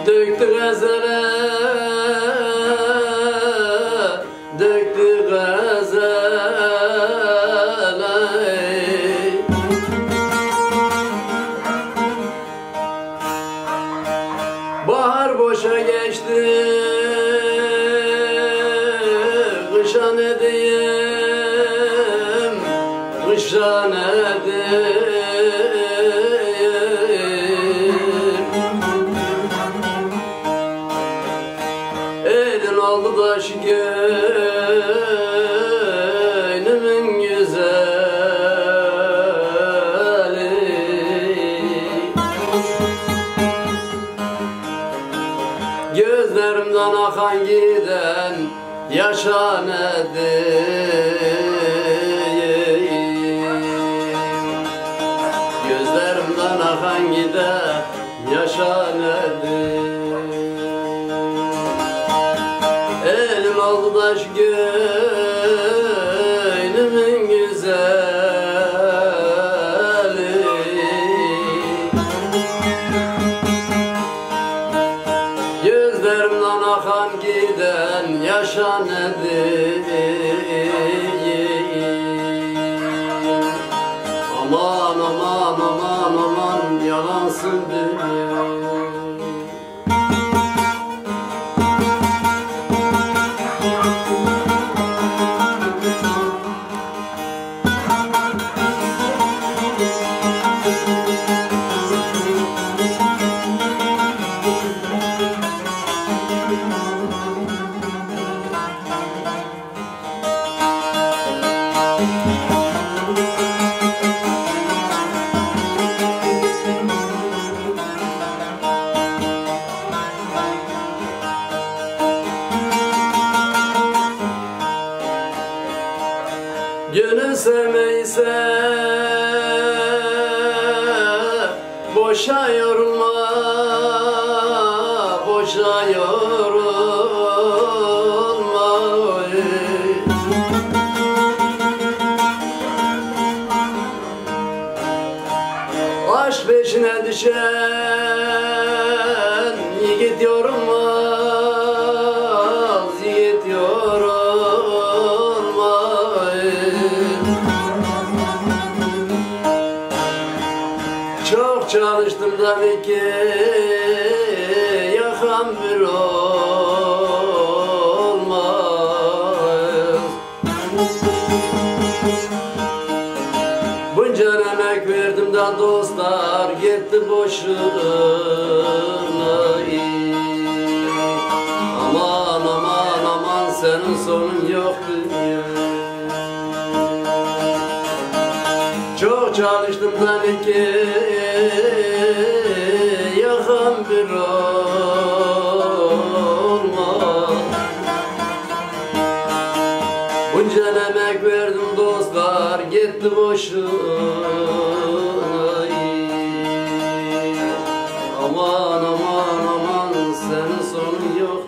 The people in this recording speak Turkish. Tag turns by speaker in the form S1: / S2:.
S1: döktü gazele, döktü gazele. Bahar boşa geçti, kışa ne diyeyim, kışa ne diyeyim. Elin aldı taş gönlümün güzeli. Gözlerimden akan giden yaşa ne diyeyim. Gözlerimden akan giden yaşa ne diyeyim. Elim aldı taş gönlümün güzeli. Gözlerimden akan giden yaşa ne diyeyim. Aman aman aman aman yalansın dünya. Gönül sevmeyse boşa yorulma, boşa yorulma. Aşk peşine düşen yiğit yorulmaz, yiğit yorulmaz. Çok çalıştım tabii ki yakan bir olmaz. Bunca emek verdim de dostlar gitti boşuna. Aman aman aman senin sonun yok dünya. Çok çalıştım tabii ki yakan bir olmaz. Bunca emek verdim dostlar gitti boşuna. Aman aman aman senin sonun yok.